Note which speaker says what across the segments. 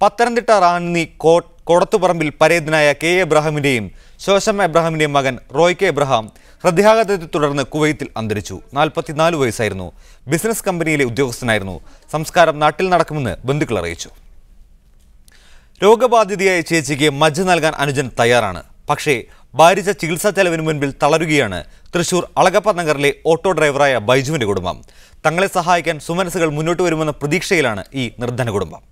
Speaker 1: പത്തനംതിട്ട റാന്നി കോടത്തുപറമ്പിൽ പരേതനായ കെ എബ്രഹാമിന്റെയും ശോശമ്മ എബ്രഹാമിന്റെയും മകൻ Roy K Abraham ഹൃദയാഘാതത്തെ തുടർന്ന് കുവൈത്തിൽ അന്തരിച്ചു. 44 വയസ്സായിരുന്നു. ബിസിനസ് കമ്പനിയിലെ ഉദ്യോഗസ്ഥനായിരുന്നു. സംസ്കാരം നാട്ടിൽ നടക്കുമെന്ന് ബന്ധുക്കൾ അറിയിച്ചു. രോഗബാധിതയായ ചേച്ചിക്ക് മജ്ജ നൽകാൻ അനുജൻ തയ്യാറാണ്. പക്ഷേ ഭാരിച്ച ചികിത്സാ ചെലവിന് മുൻപിൽ തളരുകയാണ് തൃശൂർ അളഗപ്പ നഗറിലെ ഓട്ടോ ഡ്രൈവറായ ബൈജുവിന്റെ കുടുംബം. തങ്ങളെ സഹായിക്കാൻ സുമനസുകൾ മുന്നോട്ട് വരുമെന്ന പ്രതീക്ഷയിലാണ് ഈ നിർധന കുടുംബം.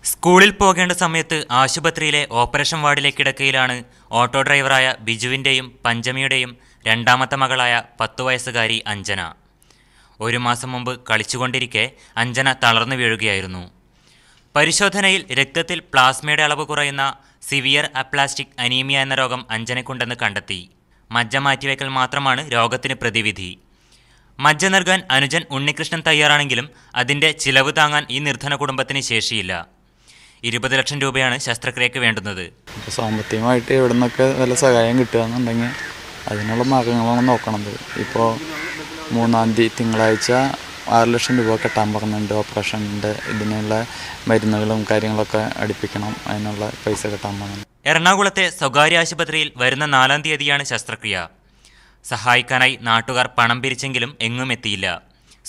Speaker 2: സ്കൂളിൽ പോകേണ്ട സമയത്ത് ആശുപത്രിയിലെ ഓപ്പറേഷൻ വാർഡിലെ കിടക്കയിലാണ് ഓട്ടോ ഡ്രൈവറായ ബിജുവിൻ്റെയും പഞ്ചമിയുടെയും രണ്ടാമത്തെ മകളായ 10 വയസ്സുകാരി അഞ്ജന. 1 മാസം മുമ്പ് കളിച്ചുകൊണ്ടിരിക്കെ അഞ്ജന തളർന്നു വീഴുകയായിരുന്നു. പരിശോധനയിൽ രക്തത്തിൽ പ്ലാസ്മയുടെ അളവ് കുറയുന്ന സിവിയർ അപ്ലാസ്റ്റിക് അനീമിയ എന്ന രോഗം അഞ്ജനയ്ക്കുണ്ടെന്ന് കണ്ടെത്തി. മജ്ജ മാറ്റിവെക്കൽ മാത്രമാണ് രോഗത്തിന് പ്രതിവിധി. മജ്ജ നൽകാൻ അനുജൻ ഉണ്ണികൃഷ്ണൻ തയ്യാറാണെങ്കിലും അതിൻ്റെ ചിലവ് താങ്ങാൻ ഈ നിർധന കുടുംബത്തിന് ശേഷിയില്ല. 20 ലക്ഷം രൂപയാണ് ശസ്ത്രക്രിയക്ക് വേണ്ടുന്നത്.
Speaker 3: സാമ്പത്തികമായിട്ട് എവിടെ നിന്നൊക്കെ വല്ല സഹായം കിട്ടുകയെന്നുണ്ടെങ്കിൽ അതിനുള്ള മാർഗങ്ങളാണ് നോക്കണത്. ഇപ്പോൾ 3-ാം തീയതി തിങ്കളാഴ്ച 6 ലക്ഷം രൂപ കെട്ടാൻ പറഞ്ഞിട്ടുണ്ട്. ഓപ്പറേഷൻ്റെ ഇതിനുള്ള മരുന്നുകളും കാര്യങ്ങളൊക്കെ അടുപ്പിക്കണം, അതിനുള്ള പൈസ കെട്ടാൻ പറഞ്ഞു.
Speaker 2: എറണാകുളത്തെ സ്വകാര്യ ആശുപത്രിയിൽ വരുന്ന 4-ാം തീയതിയാണ് ശസ്ത്രക്രിയ. സഹായിക്കാനായി നാട്ടുകാർ പണം പിരിച്ചെങ്കിലും എങ്ങും എത്തിയില്ല.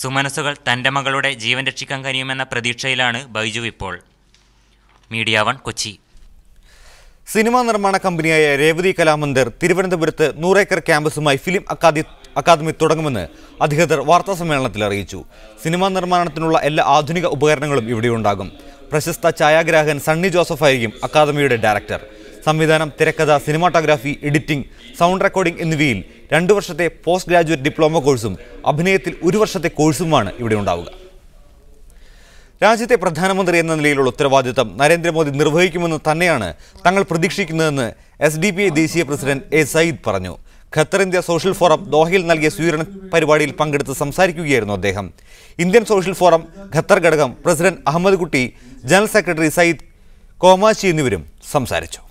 Speaker 2: സുമനസുകൾ തൻ്റെ മകളുടെ ജീവൻ രക്ഷിക്കാൻ കഴിയുമെന്ന പ്രതീക്ഷയിലാണ് ബൈജു ഇപ്പോൾ. മീഡിയ 1 കൊച്ചി.
Speaker 1: സിനിമാ നിർമ്മാണ കമ്പനിയായ രേവതി കലാമന്ദിർ തിരുവനന്തപുരത്ത് 100 ഏക്കർ ക്യാമ്പസുമായി ഫിലിം അക്കാദമി തുടങ്ങുമെന്ന് അധികൃതർ വാർത്താസമ്മേളനത്തിൽ അറിയിച്ചു. സിനിമാ നിർമ്മാണത്തിനുള്ള എല്ലാ ആധുനിക ഉപകരണങ്ങളും ഇവിടെയുണ്ടാകും. പ്രശസ്ത ഛായാഗ്രാഹകൻ സണ്ണി ജോസഫ് ആയിരിക്കും അക്കാദമിയുടെ ഡയറക്ടർ. സംവിധാനം, തിരക്കഥ, സിനിമാറ്റോഗ്രാഫി, എഡിറ്റിംഗ്, സൗണ്ട് റെക്കോർഡിംഗ് എന്നിവയിൽ 2 വർഷത്തെ പോസ്റ്റ് ഗ്രാജുവേറ്റ് ഡിപ്ലോമ കോഴ്സും അഭിനയത്തിൽ 1 വർഷത്തെ കോഴ്സുമാണ് ഇവിടെ ഉണ്ടാവുക. രാജ്യത്തെ പ്രധാനമന്ത്രി എന്ന നിലയിലുള്ള ഉത്തരവാദിത്തം നരേന്ദ്രമോദി നിർവഹിക്കുമെന്ന് തന്നെയാണ് തങ്ങൾ പ്രതീക്ഷിക്കുന്നതെന്ന് SDPI ദേശീയ പ്രസിഡന്റ് എ സയ്യിദ് പറഞ്ഞു. ഖത്തർ ഇന്ത്യ സോഷ്യൽ ഫോറം ദോഹയിൽ നൽകിയ സ്വീകരണ പരിപാടിയിൽ പങ്കെടുത്ത് സംസാരിക്കുകയായിരുന്നു അദ്ദേഹം. ഇന്ത്യൻ സോഷ്യൽ ഫോറം ഖത്തർ ഘടകം പ്രസിഡന്റ് അഹമ്മദ് കുട്ടി, ജനറൽ സെക്രട്ടറി സയ്യിദ് കോമാച്ചി എന്നിവരും സംസാരിച്ചു.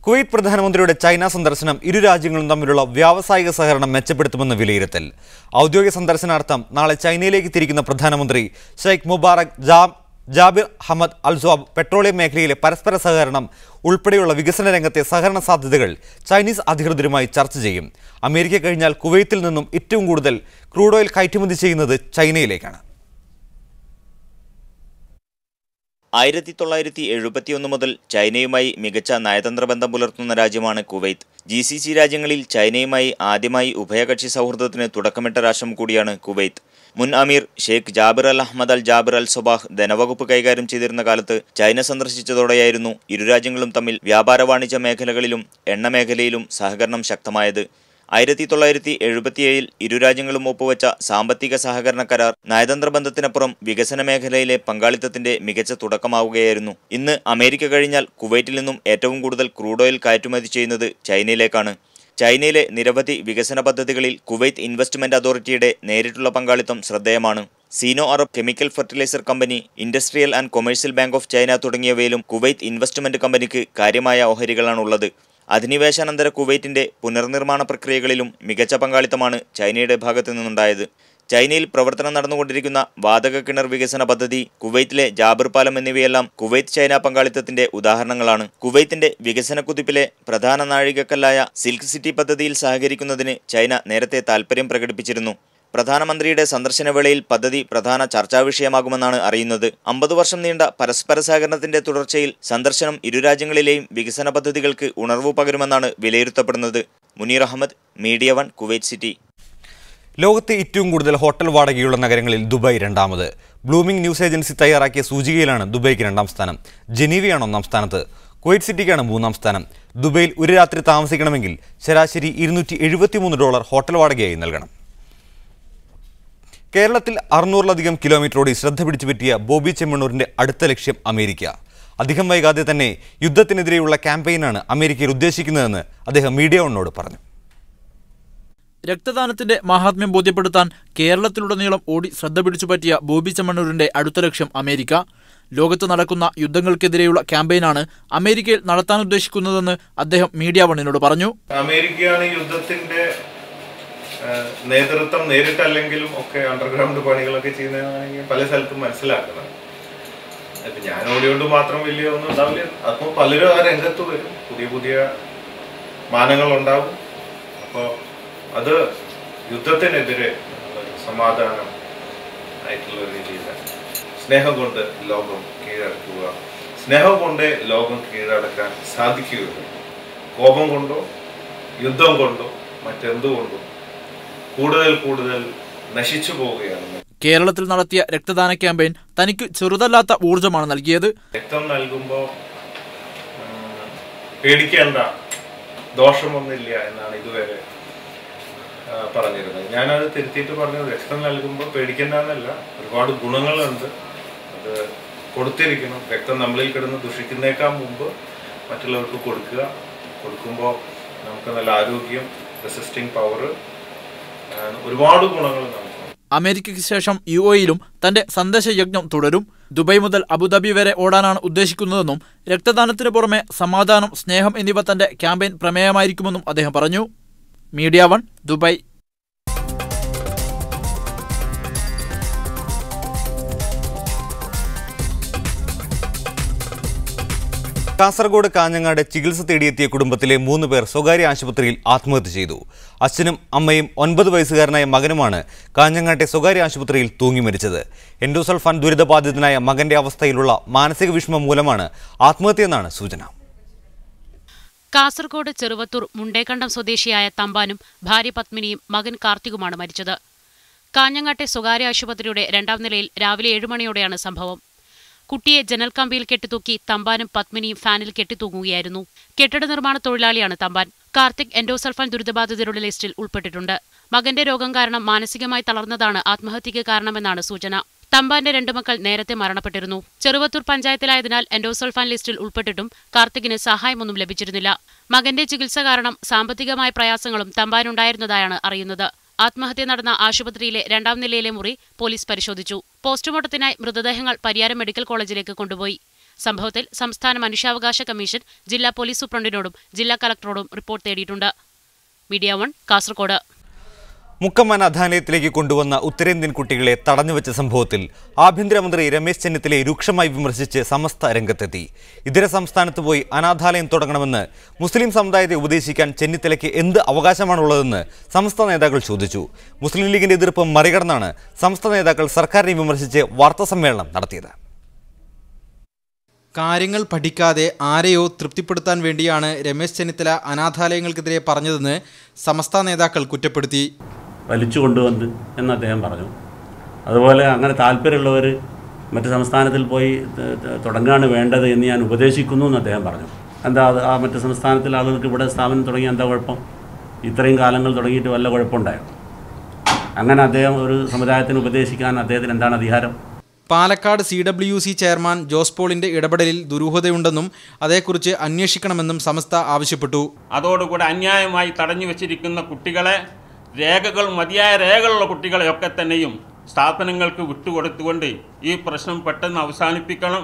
Speaker 1: കുവൈത്ത് പ്രധാനമന്ത്രിയുടെ ചൈന സന്ദർശനം ഇരു രാജ്യങ്ങളും തമ്മിലുള്ള വ്യാവസായിക സഹകരണം മെച്ചപ്പെടുത്തുമെന്ന് വിലയിരുത്തൽ. ഔദ്യോഗിക സന്ദർശനാർത്ഥം നാളെ ചൈനയിലേക്ക് തിരിക്കുന്ന പ്രധാനമന്ത്രി ഷെയ്ഖ് മുബാറക് ജാബിർ ഹമദ് അൽസ്വാബ് പെട്രോളിയം മേഖലയിലെ പരസ്പര സഹകരണം ഉൾപ്പെടെയുള്ള വികസന രംഗത്തെ സഹകരണ സാധ്യതകൾ ചൈനീസ് അധികൃതരുമായി ചർച്ച ചെയ്യും. അമേരിക്ക കഴിഞ്ഞാൽ കുവൈത്തിൽ നിന്നും ഏറ്റവും കൂടുതൽ ക്രൂഡ് ഓയിൽ കയറ്റുമതി ചെയ്യുന്നത് ചൈനയിലേക്കാണ്.
Speaker 4: 1971 മുതൽ ചൈനയുമായി മികച്ച നയതന്ത്ര ബന്ധം പുലർത്തുന്ന രാജ്യമാണ് കുവൈത്ത്. GCC രാജ്യങ്ങളിൽ ചൈനയുമായി ആദ്യമായി ഉഭയകക്ഷി സൗഹൃദത്തിന് തുടക്കമിട്ട രാഷ്ട്രം കൂടിയാണ് കുവൈത്ത്. മുൻ അമീർ ഷെയ്ഖ് ജാബിർ അൽ അഹമ്മദ് അൽ ജാബിർ അൽ സൊബാഹ് ധനവകുപ്പ് കൈകാര്യം ചെയ്തിരുന്ന കാലത്ത് ചൈന സന്ദർശിച്ചതോടെയായിരുന്നു ഇരു രാജ്യങ്ങളും തമ്മിൽ വ്യാപാര വാണിജ്യ മേഖലകളിലും എണ്ണ മേഖലയിലും സഹകരണം ശക്തമായത്. 1977 ഇരു രാജ്യങ്ങളും ഒപ്പുവെച്ച സാമ്പത്തിക സഹകരണ കരാർ നയതന്ത്ര ബന്ധത്തിനപ്പുറം വികസന മേഖലയിലെ പങ്കാളിത്തത്തിന്റെ മികച്ച തുടക്കമാവുകയായിരുന്നു. ഇന്ന് അമേരിക്ക കഴിഞ്ഞാൽ കുവൈറ്റിൽ നിന്നും ഏറ്റവും കൂടുതൽ ക്രൂഡ് ഓയിൽ കയറ്റുമതി ചെയ്യുന്നത് ചൈനയിലേക്കാണ്. ചൈനയിലെ നിരവധി വികസന പദ്ധതികളിൽ കുവൈത്ത് ഇൻവെസ്റ്റ്മെന്റ് അതോറിറ്റിയുടെ നേരിട്ടുള്ള പങ്കാളിത്തം ശ്രദ്ധേയമാണ്. Sino Arab chemical fertiliser company, industrial and commercial bank of China തുടങ്ങിയവയിലും കുവൈത്ത് ഇൻവെസ്റ്റ്മെന്റ് കമ്പനിക്ക് കാര്യമായ ഓഹരികളാണുള്ളത്. അധിനിവേശാനന്തര കുവൈറ്റിന്റെ പുനർനിർമ്മാണ പ്രക്രിയകളിലും മികച്ച പങ്കാളിത്തമാണ് ചൈനയുടെ ഭാഗത്തു നിന്നുണ്ടായത്. ചൈനയിൽ പ്രവർത്തനം നടന്നുകൊണ്ടിരിക്കുന്ന വാതക കിണർ വികസന പദ്ധതി, കുവൈത്തിലെ ജാബിർ പാലം എന്നിവയെല്ലാം കുവൈത്ത് ചൈന പങ്കാളിത്തത്തിന്റെ ഉദാഹരണങ്ങളാണ്. കുവൈത്തിന്റെ വികസന കുതിപ്പിലെ പ്രധാന നാഴികക്കല്ലായ സിൽക്ക് സിറ്റി പദ്ധതിയിൽ സഹകരിക്കുന്നതിന് ചൈന നേരത്തെ താൽപര്യം പ്രകടിപ്പിച്ചിരുന്നു. പ്രധാനമന്ത്രിയുടെ സന്ദർശനവേളയിൽ പദ്ധതി പ്രധാന ചർച്ചാ വിഷയമാകുമെന്നാണ് അറിയുന്നത്. 50 വർഷം നീണ്ട പരസ്പര സഹകരണത്തിന്റെ തുടർച്ചയിൽ സന്ദർശനം ഇരു രാജ്യങ്ങളിലെയും വികസന പദ്ധതികൾക്ക് ഉണർവു പകരുമെന്നാണ് വിലയിരുത്തപ്പെടുന്നത്. Muneer Ahmed, media 1, Kuwait city.
Speaker 1: ലോകത്തെ ഏറ്റവും കൂടുതൽ ഹോട്ടൽ വാടകയുള്ള നഗരങ്ങളിൽ ദുബായ് 2ാമത്. ബ്ലൂമിംഗ് ന്യൂസ് ഏജൻസി തയ്യാറാക്കിയ സൂചികയിലാണ് ദുബായ്ക്ക് 2ാം സ്ഥാനം. ജനീവയാണ് 1ാം സ്ഥാനത്ത്. കുവൈറ്റ് സിറ്റിക്കാണ് 3ാം സ്ഥാനം. ദുബായിൽ ഒരു രാത്രി താമസിക്കണമെങ്കിൽ ശരാശരി $273 ഹോട്ടൽ വാടകയായി നൽകണം. കേരളത്തിൽ 600-ലധികം കിലോമീറ്ററോടി ശ്രദ്ധ പിടിച്ചുപറ്റിയ ബോബി ചെമ്മണ്ണൂരിന്റെ അടുത്ത ലക്ഷ്യം അമേരിക്ക. അധികം വൈകാതെ തന്നെ യുദ്ധത്തിനെതിരെയുള്ള ക്യാമ്പയിനാണ് അമേരിക്കയിൽ ഉദ്ദേശിക്കുന്നതെന്ന് അദ്ദേഹം മീഡിയ 1നോട് പറഞ്ഞു.
Speaker 5: രക്തദാനത്തിന്റെ മഹാത്മ്യം ബോധ്യപ്പെടുത്താൻ കേരളത്തിലുടനീളം ഓടി ശ്രദ്ധ പിടിച്ചുപറ്റിയ ബോബി ചെമ്മണ്ണൂരിന്റെ അടുത്ത ലക്ഷ്യം അമേരിക്ക. ലോകത്ത് നടക്കുന്ന യുദ്ധങ്ങൾക്കെതിരെയുള്ള ക്യാമ്പയിനാണ് അമേരിക്കയിൽ നടത്താൻ ഉദ്ദേശിക്കുന്നതെന്ന് അദ്ദേഹം മീഡിയ വണ്ണിനോട് പറഞ്ഞു.
Speaker 6: അമേരിക്കയാണ് യുദ്ധത്തിന്റെ നേതൃത്വം നേരിട്ടല്ലെങ്കിലും ഒക്കെ അണ്ടർഗ്രൗണ്ട് പണികളൊക്കെ ചെയ്യുന്നതാണെങ്കിൽ പല സ്ഥലത്തും മനസ്സിലാക്കണം. ഇപ്പം ഞാൻ ഓടിയോണ്ട് മാത്രം വലിയ ഒന്നും ഉണ്ടാവില്ല. അപ്പോൾ പലരും ആ രംഗത്ത് വരും, പുതിയ പുതിയ മാനങ്ങൾ ഉണ്ടാവും. അപ്പോൾ അത് യുദ്ധത്തിനെതിരെ സമാധാനം ആയിട്ടുള്ള രീതിയിൽ സ്നേഹം കൊണ്ട് ലോകം കീഴടക്കുക, സ്നേഹം കൊണ്ട് ലോകം കീഴടക്കാൻ സാധിക്കുകയുള്ളൂ. കോപം കൊണ്ടോ യുദ്ധം കൊണ്ടോ മറ്റെന്തുകൊണ്ടോ കൂടുതൽ നശിച്ചു പോവുകയാണ്.
Speaker 5: കേരളത്തിൽ നടത്തിയ രക്തദാന ക്യാമ്പയിൻ തനിക്ക് ചെറുതല്ലാത്ത ഊർജ്ജമാണ് നൽകിയത്.
Speaker 6: രക്തം നൽകുമ്പോൾ പേടിക്കേണ്ട, ദോഷമൊന്നുമില്ല എന്നാണ് ഇതുവരെ പറഞ്ഞിരുന്നത്. ഞാനത് തിരുത്തിയിട്ട് പറഞ്ഞത് രക്തം നൽകുമ്പോൾ പേടിക്കേണ്ട എന്നല്ല, ഒരുപാട് ഗുണങ്ങളുണ്ട്. അത് കൊടുത്തിരിക്കണം. രക്തം നമ്മളിൽ കിടന്ന് ദുഷിക്കുന്നേക്കാൾ മുമ്പ് മറ്റുള്ളവർക്ക് കൊടുക്കുമ്പോൾ നമുക്ക് നല്ല ആരോഗ്യം, റെസിസ്റ്റിംഗ് പവർ, ഒരുപാട് ഗുണങ്ങൾ നമുക്ക്.
Speaker 5: അമേരിക്കയ്ക്ക് ശേഷം UAEയിലും തന്റെ സന്ദേശയജ്ഞം തുടരും. ദുബായ് മുതൽ അബുദാബി വരെ ഓടാനാണ് ഉദ്ദേശിക്കുന്നതെന്നും രക്തദാനത്തിന് പുറമെ സമാധാനം, സ്നേഹം എന്നിവ തന്റെ ക്യാമ്പയിൻ പ്രമേയമായിരിക്കുമെന്നും അദ്ദേഹം പറഞ്ഞു. Media 1 Dubai.
Speaker 1: കാസർഗോഡ് കാഞ്ഞങ്ങാട് ചികിത്സ തേടിയെത്തിയ കുടുംബത്തിലെ 3 പേർ സ്വകാര്യ ആശുപത്രിയിൽ ആത്മഹത്യ ചെയ്തു. അച്ഛനും അമ്മയും 9 വയസ്സുകാരനായ മകനുമാണ് കാഞ്ഞങ്ങാട്ടെ സ്വകാര്യ ആശുപത്രിയിൽ തൂങ്ങി മരിച്ചത്. എൻഡോസൾഫാൻ ദുരിതബാധിതനായ മകന്റെ അവസ്ഥയിലുള്ള മാനസിക വിഷമം മൂലമാണ് ആത്മഹത്യയെന്നാണ് സൂചന.
Speaker 7: കാസർഗോഡ് ചെറുവത്തൂർ മുണ്ടേക്കണ്ടം സ്വദേശിയായ തമ്പാനും ഭാര്യ പത്മിനിയും മകൻ കാർത്തികുമാണ് മരിച്ചത്. കാഞ്ഞങ്ങാട്ടെ സ്വകാര്യ ആശുപത്രിയുടെ 2ാം നിലയിൽ രാവിലെ 7 മണിയോടെയാണ് സംഭവം. കുട്ടിയെ ജനൽക്കമ്പിയിൽ കെട്ടിത്തൂക്കി തമ്പാനും പത്മിനിയും ഫാനിൽ കെട്ടിത്തൂങ്ങുകയായിരുന്നു. കെട്ടിട നിർമ്മാണ തൊഴിലാളിയാണ് തമ്പാൻ. കാർത്തിക് എൻഡോസൾഫാൻ ദുരിതബാധിതരുടെ ലിസ്റ്റിൽ ഉൾപ്പെട്ടിട്ടുണ്ട്. മകന്റെ രോഗം കാരണം മാനസികമായി തളർന്നതാണ് ആത്മഹത്യയ്ക്ക് കാരണമെന്നാണ് സൂചന. തമ്പാന്റെ 2 മക്കൾ നേരത്തെ മരണപ്പെട്ടിരുന്നു. ചെറുവത്തൂർ പഞ്ചായത്തിലായതിനാൽ എൻഡോസൾഫാൻ ലിസ്റ്റിൽ ഉൾപ്പെട്ടിട്ടും കാർത്തികിന് സഹായമൊന്നും ലഭിച്ചിരുന്നില്ല. മകന്റെ ചികിത്സ കാരണം സാമ്പത്തികമായ പ്രയാസങ്ങളും തമ്പാനുണ്ടായിരുന്നതായാണ് അറിയുന്നത്. ആത്മഹത്യ നടന്ന ആശുപത്രിയിലെ 2ാം നിലയിലെ മുറി പോലീസ് പരിശോധിച്ചു. പോസ്റ്റ്മോർട്ടത്തിനായി മൃതദേഹങ്ങൾ പരിയാരം മെഡിക്കൽ കോളേജിലേക്ക് കൊണ്ടുപോയി. സംഭവത്തിൽ സംസ്ഥാന മനുഷ്യാവകാശ കമ്മീഷൻ ജില്ലാ പോലീസ് സൂപ്രണ്ടിനോടും ജില്ലാ കളക്ടറോടും റിപ്പോർട്ട് തേടിയിട്ടുണ്ട്. മീഡിയ 1 കാസർഗോഡ്.
Speaker 1: മുക്കം അനാഥാലയത്തിലേക്ക് കൊണ്ടുവന്ന ഉത്തരേന്ത്യൻ കുട്ടികളെ തടഞ്ഞുവെച്ച സംഭവത്തിൽ ആഭ്യന്തരമന്ത്രി രമേശ് ചെന്നിത്തലയെ രൂക്ഷമായി വിമർശിച്ച് സമസ്ത രംഗത്തെത്തി. ഇതര സംസ്ഥാനത്ത് പോയി അനാഥാലയം തുടങ്ങണമെന്ന് മുസ്ലിം സമുദായത്തെ ഉപദേശിക്കാൻ ചെന്നിത്തലയ്ക്ക് എന്ത് അവകാശമാണുള്ളതെന്ന് സമസ്ത നേതാക്കൾ ചോദിച്ചു. മുസ്ലിം ലീഗിന്റെ എതിർപ്പ് മറികടന്നാണ് സമസ്ത നേതാക്കൾ സർക്കാരിനെ വിമർശിച്ച് വാർത്താസമ്മേളനം നടത്തിയത്.
Speaker 8: കാര്യങ്ങൾ പഠിക്കാതെ ആരെയോ തൃപ്തിപ്പെടുത്താൻ വേണ്ടിയാണ് രമേശ് ചെന്നിത്തല അനാഥാലയങ്ങൾക്കെതിരെ പറഞ്ഞതെന്ന് സമസ്ത നേതാക്കൾ കുറ്റപ്പെടുത്തി.
Speaker 9: വലിച്ചു കൊണ്ടുവന്ന് എന്ന് അദ്ദേഹം പറഞ്ഞു. അതുപോലെ അങ്ങനെ താല്പര്യമുള്ളവർ മറ്റ് സംസ്ഥാനത്തിൽ പോയി തുടങ്ങുകയാണ് വേണ്ടത് എന്ന് ഞാൻ ഉപദേശിക്കുന്നു എന്ന് അദ്ദേഹം പറഞ്ഞു. എന്താ ആ മറ്റ് സംസ്ഥാനത്തിലെ ആളുകൾക്ക് ഇവിടെ സ്ഥാപനം തുടങ്ങിയ എന്താ കുഴപ്പം? ഇത്രയും കാലങ്ങൾ തുടങ്ങിയിട്ട് വല്ല കുഴപ്പമുണ്ടായോ? അങ്ങനെ അദ്ദേഹം ഒരു സമുദായത്തിന് ഉപദേശിക്കാൻ അദ്ദേഹത്തിന് എന്താണ് അധികാരം?
Speaker 8: പാലക്കാട് CWC ചെയർമാൻ ജോസ് പോളിന്റെ ഇടപെടലിൽ ദുരൂഹതയുണ്ടെന്നും അതേക്കുറിച്ച് അന്വേഷിക്കണമെന്നും സമസ്ത ആവശ്യപ്പെട്ടു.
Speaker 10: അതോടുകൂടി അന്യായമായി തടഞ്ഞു വെച്ചിരിക്കുന്ന കുട്ടികളെ മതിയായ രേഖകളുള്ള കുട്ടികളെയൊക്കെ തന്നെയും സ്ഥാപനങ്ങൾക്ക് വിട്ടുകൊടുത്തുകൊണ്ട് ഈ പ്രശ്നം പെട്ടെന്ന് അവസാനിപ്പിക്കണം.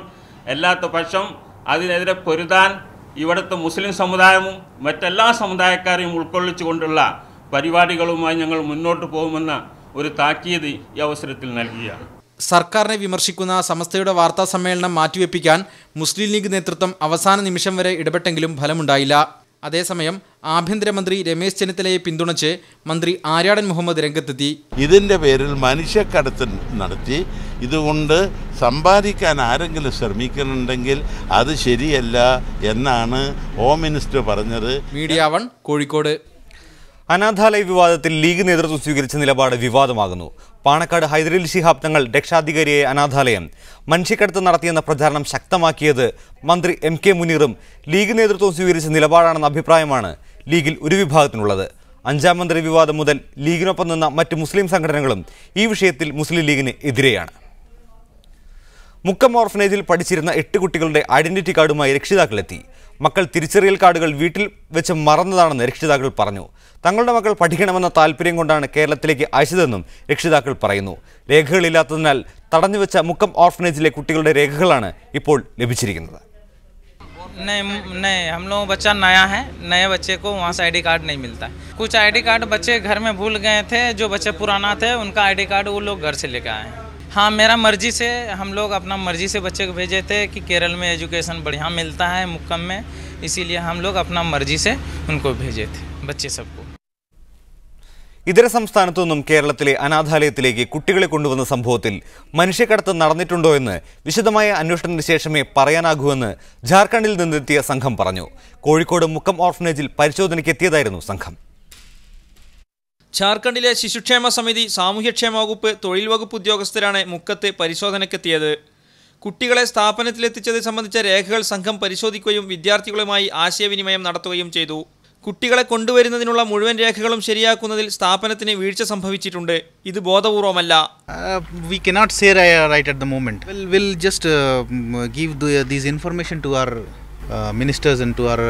Speaker 10: അല്ലാത്ത പക്ഷം അതിനെതിരെ പൊരുതാൻ ഇവിടുത്തെ മുസ്ലിം സമുദായവും മറ്റെല്ലാ സമുദായക്കാരെയും ഉൾക്കൊള്ളിച്ചുകൊണ്ടുള്ള പരിപാടികളുമായി ഞങ്ങൾ മുന്നോട്ട് പോകുമെന്ന ഒരു താക്കീത് ഈ അവസരത്തിൽ നൽകുകയാണ്.
Speaker 8: സർക്കാരിനെ വിമർശിക്കുന്ന സമസ്തയുടെ വാർത്താ സമ്മേളനം മാറ്റിവെപ്പിക്കാൻ മുസ്ലിം ലീഗ് നേതൃത്വം അവസാന നിമിഷം വരെ ഇടപെട്ടെങ്കിലും ഫലമുണ്ടായില്ല. അതേസമയം ആഭ്യന്തരമന്ത്രി രമേശ് ചെന്നിത്തലയെ പിന്തുണച്ച് മന്ത്രി ആര്യാടൻ മുഹമ്മദ് രംഗത്തെത്തി.
Speaker 11: ഇതിൻ്റെ പേരിൽ മനുഷ്യക്കടത്ത് നടത്തി ഇതുകൊണ്ട് സമ്പാദിക്കാൻ ആരെങ്കിലും ശ്രമിക്കുന്നുണ്ടെങ്കിൽ അത് ശരിയല്ല എന്നാണ് ഹോം മിനിസ്റ്റർ പറഞ്ഞത്.
Speaker 8: മീഡിയ 1 കോഴിക്കോട്.
Speaker 1: അനാഥാലയ വിവാദത്തിൽ ലീഗ് നേതൃത്വം സ്വീകരിച്ച നിലപാട് വിവാദമാകുന്നു. പാണക്കാട് ഹൈദരലി ശിഹാബ് തങ്ങൾ രക്ഷാധികാരിയായ അനാഥാലയം മനുഷ്യക്കടത്ത് നടത്തിയെന്ന പ്രചാരണം ശക്തമാക്കിയത് മന്ത്രി MK മുനീറും ലീഗ് നേതൃത്വം സ്വീകരിച്ച നിലപാടാണെന്ന അഭിപ്രായമാണ് ലീഗിൽ ഒരു വിഭാഗത്തിനുള്ളത്. 5ാം മന്ത്രി വിവാദം മുതൽ ലീഗിനൊപ്പം നിന്ന മറ്റ് മുസ്ലിം സംഘടനകളും ഈ വിഷയത്തിൽ മുസ്ലിം ലീഗിന് എതിരെയാണ്. മുക്കം ഓർഫനേജിൽ പഠിച്ചിരുന്ന 8 കുട്ടികളുടെ ഐഡന്റിറ്റി കാർഡുമായി രക്ഷിതാക്കളെത്തി. മക്കൾ തിരിച്ചറിയൽ കാർഡുകൾ വീട്ടിൽ വെച്ച് മറന്നതാണെന്ന് രക്ഷിതാക്കൾ പറഞ്ഞു. തങ്ങളുടെ മക്കൾ പഠിക്കണമെന്ന താല്പര്യം കൊണ്ടാണ് കേരളത്തിലേക്ക് അയച്ചതെന്നും രക്ഷിതാക്കൾ പറയുന്നു. രേഖകളില്ലാത്തതിനാൽ തടഞ്ഞുവെച്ച മുക്കം ഓർഫനേജിലെ കുട്ടികളുടെ രേഖകളാണ് ഇപ്പോൾ ലഭിച്ചിരിക്കുന്നത്.
Speaker 12: नहीं, हम लोग बच्चा नया है, नए बच्चे को वहाँ से आईडी कार्ड नहीं मिलता है. कुछ आईडी कार्ड बच्चे घर में भूल गए थे, जो बच्चे पुराना थे उनका आईडी कार्ड वो लोग घर से लेकर आए हैं. हाँ, मेरा मर्जी से हम लोग अपना मर्जी से बच्चे को भेजे थे कि केरल में एजुकेशन बढ़िया मिलता है मुक्कम में, इसीलिए हम लोग अपना मर्जी से उनको भेजे थे बच्चे सबको.
Speaker 1: ഇതര സംസ്ഥാനത്തു നിന്നും കേരളത്തിലെ അനാഥാലയത്തിലേക്ക് കുട്ടികളെ കൊണ്ടുവന്ന സംഭവത്തിൽ മനുഷ്യക്കടത്ത് നടന്നിട്ടുണ്ടോ എന്ന് വിശദമായ അന്വേഷണത്തിന് ശേഷമേ പറയാനാകൂവെന്ന് ജാർഖണ്ഡിൽ നിന്നെത്തിയ സംഘം പറഞ്ഞു. കോഴിക്കോട് മുക്കം ഓർഫനേജിൽ പരിശോധനയ്ക്കെത്തിയതായിരുന്നു സംഘം.
Speaker 13: ജാർഖണ്ഡിലെ ശിശുക്ഷേമ സമിതി, സാമൂഹ്യക്ഷേമ വകുപ്പ്, തൊഴിൽ വകുപ്പ് ഉദ്യോഗസ്ഥരാണ് മുക്കത്ത് പരിശോധനയ്ക്കെത്തിയത്. കുട്ടികളെ സ്ഥാപനത്തിലെത്തിച്ചത് സംബന്ധിച്ച രേഖകൾ സംഘം പരിശോധിക്കുകയും വിദ്യാർത്ഥികളുമായി ആശയവിനിമയം നടത്തുകയും ചെയ്തു. കുട്ടികളെ കൊണ്ടുവരുന്നതിനുള്ള മുഴുവൻ രേഖകളും ശരിയാക്കുന്നതിൽ സ്ഥാപനത്തിന് വീഴ്ച സംഭവിച്ചിട്ടുണ്ട്. ഇത് ബോധപൂർവമല്ല.
Speaker 14: We cannot say right at the moment. We'll just give these information to our ministers and to our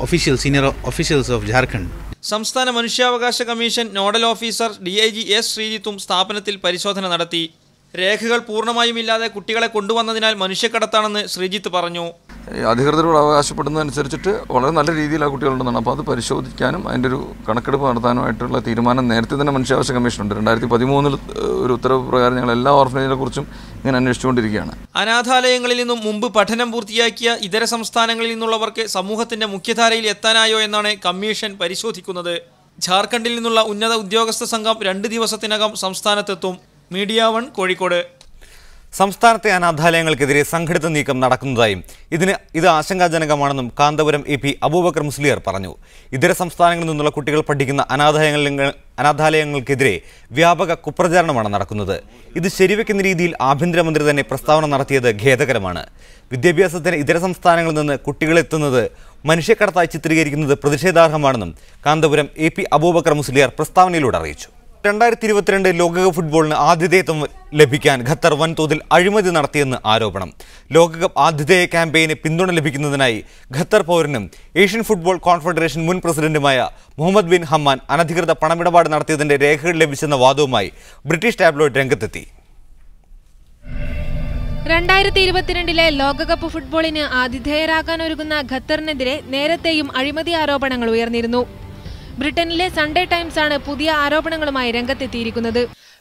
Speaker 14: officials, senior officials of Jharkhand.
Speaker 13: സംസ്ഥാന മനുഷ്യാവകാശ commission nodal officer DIG S ശ്രീജിത്തും സ്ഥാപനത്തിൽ പരിശോധന നടത്തി. രേഖകൾ പൂർണ്ണമായും ഇല്ലാതെ കുട്ടികളെ കൊണ്ടുവന്നതിനാൽ മനുഷ്യക്കടത്താണെന്ന് ശ്രീജിത്ത് പറഞ്ഞു.
Speaker 15: അധികൃതരോട് അവകാശപ്പെടുന്നതനുസരിച്ചിട്ട് വളരെ നല്ല രീതിയിൽ ആ കുട്ടികളുണ്ടെന്നാണ്. അപ്പോൾ അത് പരിശോധിക്കാനും അതിൻ്റെ ഒരു കണക്കെടുപ്പ് നടത്താനുമായിട്ടുള്ള തീരുമാനം നേരത്തെ തന്നെ മനുഷ്യാവകാശ കമ്മീഷനുണ്ട്. 2013 ഒരു ഉത്തരവ് പ്രകാരം ഞങ്ങൾ എല്ലാ ഓർഫനേജിനെ കുറിച്ചും ഇങ്ങനെ അന്വേഷിച്ചുകൊണ്ടിരിക്കുകയാണ്.
Speaker 13: അനാഥാലയങ്ങളിൽ നിന്നും മുമ്പ് പഠനം പൂർത്തിയാക്കിയ ഇതര സംസ്ഥാനങ്ങളിൽ നിന്നുള്ളവർക്ക് സമൂഹത്തിന്റെ മുഖ്യധാരയിൽ എത്താനായോ എന്നാണ് കമ്മീഷൻ പരിശോധിക്കുന്നത്. ജാർഖണ്ഡിൽ നിന്നുള്ള ഉന്നത ഉദ്യോഗസ്ഥ സംഘം 2 ദിവസത്തിനകം സംസ്ഥാനത്തെത്തും. മീഡിയ 1 കോഴിക്കോട്.
Speaker 1: സംസ്ഥാനത്തെ അനാഥാലയങ്ങൾക്കെതിരെ സംഘടിത നീക്കം നടക്കുന്നതായും ഇത് ആശങ്കാജനകമാണെന്നും കാന്തപുരം AP അബൂബക്കർ മുസ്ലിയാർ പറഞ്ഞു. ഇതര സംസ്ഥാനങ്ങളിൽ നിന്നുള്ള കുട്ടികൾ പഠിക്കുന്ന അനാഥാലയങ്ങൾക്കെതിരെ വ്യാപക കുപ്രചാരണമാണ് നടക്കുന്നത്. ഇത് ശരിവെക്കുന്ന രീതിയിൽ ആഭ്യന്തരമന്ത്രി തന്നെ പ്രസ്താവന നടത്തിയത് ഖേദകരമാണ്. വിദ്യാഭ്യാസത്തിന് ഇതര സംസ്ഥാനങ്ങളിൽ നിന്ന് കുട്ടികളെത്തുന്നത് മനുഷ്യക്കടത്തായി ചിത്രീകരിക്കുന്നത് പ്രതിഷേധാർഹമാണെന്നും കാന്തപുരം AP അബൂബക്കർ മുസ്ലിയാർ പ്രസ്താവനയിലൂടെ അറിയിച്ചു. 2022 ലോകകപ്പ് ഫുട്ബോളിന് ആതിഥേയത്വം ലഭിക്കാൻ ഖത്തർ വൻതോതിൽ അഴിമതി നടത്തിയെന്ന് ആരോപണം. ലോകകപ്പ് ആതിഥേയ ക്യാമ്പയിന് പിന്തുണ ലഭിക്കുന്നതിനായി ഖത്തർ പൗരനും ഏഷ്യൻ ഫുട്ബോൾ കോൺഫെഡറേഷൻ മുൻ പ്രസിഡന്റുമായ മുഹമ്മദ് ബിൻ ഹമ്മാൻ അനധികൃത പണമിടപാട് നടത്തിയതിന്റെ രേഖകൾ ലഭിച്ചെന്ന വാദവുമായി ബ്രിട്ടീഷ് ടാബ്ലോയിഡ് രംഗത്തെത്തി.
Speaker 16: 2022 ലോകകപ്പ് ഫുട്ബോളിന് ആതിഥേയരാകാനൊരുങ്ങുന്ന ഖത്തറിനെതിരെ നേരത്തെയും അഴിമതി ആരോപണങ്ങൾ ഉയർന്നിരുന്നു. ബ്രിട്ടനിലെ സൺഡേ ടൈംസ് ആണ് പുതിയ ആരോപണങ്ങളുമായി രംഗത്തെത്തിയിരിക്കുന്നത്.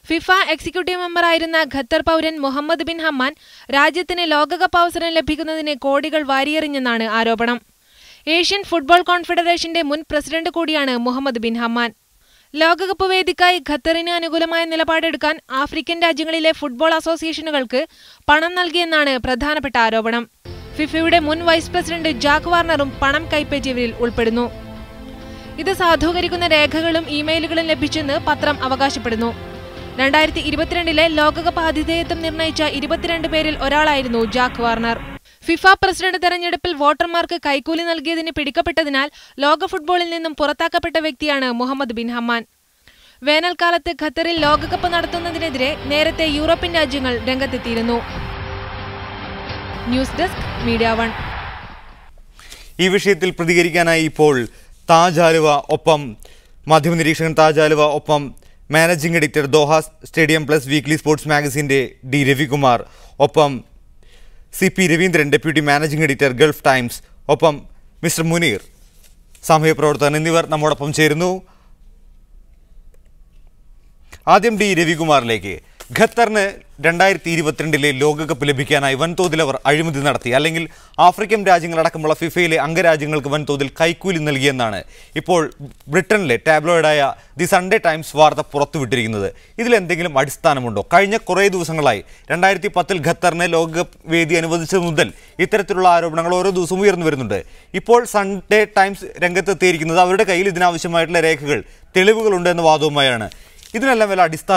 Speaker 16: ഫിഫ എക്സിക്യൂട്ടീവ് മെമ്പറായിരുന്ന ഖത്തർ പൗരൻ മുഹമ്മദ് ബിൻ ഹമ്മാൻ രാജ്യത്തിന് ലോകകപ്പ് അവസരം ലഭിക്കുന്നതിന് കോടികൾ വാരിയെറിഞ്ഞെന്നാണ് ആരോപണം. ഏഷ്യൻ ഫുട്ബോൾ കോൺഫെഡറേഷന്റെ മുൻ പ്രസിഡന്റ് കൂടിയാണ് മുഹമ്മദ് ബിൻ ഹമ്മാൻ. ലോകകപ്പ് വേദിക്കായി ഖത്തറിന് അനുകൂലമായ നിലപാടെടുക്കാൻ ആഫ്രിക്കൻ രാജ്യങ്ങളിലെ ഫുട്ബോൾ അസോസിയേഷനുകൾക്ക് പണം നൽകിയെന്നാണ് പ്രധാനപ്പെട്ട ആരോപണം. ഫിഫയുടെ മുൻ വൈസ് പ്രസിഡന്റ് ജാക്ക് വാർണറും പണം കൈപ്പറ്റിയവരിൽ ഉൾപ്പെടുന്നു. ഇത് സാധൂകരിക്കുന്ന രേഖകളും ഇമെയിലുകളും ലഭിച്ചെന്ന് പത്രം അവകാശപ്പെടുന്നു. 2022 ലോകകപ്പ് ആതിഥേയത്വം നിർണയിച്ച 22 പേരിൽ ഒരാളായിരുന്നു ജാക്ക് വാർണർ. ഫിഫ പ്രസിഡന്റ് തെരഞ്ഞെടുപ്പിൽ വോട്ടർമാർക്ക് കൈക്കൂലി നൽകിയതിന് പിടിക്കപ്പെട്ടതിനാൽ ലോക ഫുട്ബോളിൽ നിന്നും പുറത്താക്കപ്പെട്ട വ്യക്തിയാണ് മുഹമ്മദ് ബിൻ ഹമ്മാൻ. വേനൽക്കാലത്ത് ഖത്തറിൽ ലോകകപ്പ് നടത്തുന്നതിനെതിരെ നേരത്തെ യൂറോപ്യൻ രാജ്യങ്ങൾ രംഗത്തെത്തിയിരുന്നു. News desk media 1.
Speaker 1: ഈ വിഷയത്തിൽ പ്രതികരിക്കാനായി ഇപ്പോൾ താജ് ആലുവ, ഒപ്പം മാധ്യമനിരീക്ഷകൻ താജ് ആലുവ, ഒപ്പം managing editor Doha stadium plus weekly sports മാഗസിൻ്റെ D രവികുമാർ, ഒപ്പം CP Raveendran deputy managing editor Gulf Times, ഒപ്പം മിസ്റ്റർ മുനീർ സാമൂഹ്യ പ്രവർത്തകൻ എന്നിവർ നമ്മോടൊപ്പം ചേരുന്നു. ആദ്യം D രവികുമാറിലേക്ക്. ഖത്തറിന് 2022 ലോകകപ്പ് ലഭിക്കാനായി വൻതോതിൽ അവർ അഴിമതി നടത്തി, അല്ലെങ്കിൽ ആഫ്രിക്കൻ രാജ്യങ്ങളടക്കമുള്ള ഫിഫയിലെ അംഗരാജ്യങ്ങൾക്ക് വൻതോതിൽ കൈക്കൂലി നൽകിയെന്നാണ് ഇപ്പോൾ ബ്രിട്ടനിലെ ടാബ്ലോയിഡായ ദി സൺഡേ ടൈംസ് വാർത്ത പുറത്തുവിട്ടിരിക്കുന്നത്. ഇതിലെന്തെങ്കിലും അടിസ്ഥാനമുണ്ടോ? കഴിഞ്ഞ കുറേ ദിവസങ്ങളായി 2010 ഖത്തറിന് ലോകകപ്പ് വേദി അനുവദിച്ചത് മുതൽ ഇത്തരത്തിലുള്ള ആരോപണങ്ങൾ ഓരോ ദിവസവും ഉയർന്നു വരുന്നുണ്ട്. ഇപ്പോൾ സൺഡേ ടൈംസ് രംഗത്തെത്തിയിരിക്കുന്നത് അവരുടെ കയ്യിൽ ഇതിനാവശ്യമായിട്ടുള്ള രേഖകൾ, തെളിവുകളുണ്ട് എന്ന വാദവുമായാണ്. ഇതിനെല്ലാം വല്ല അടിസ്ഥാന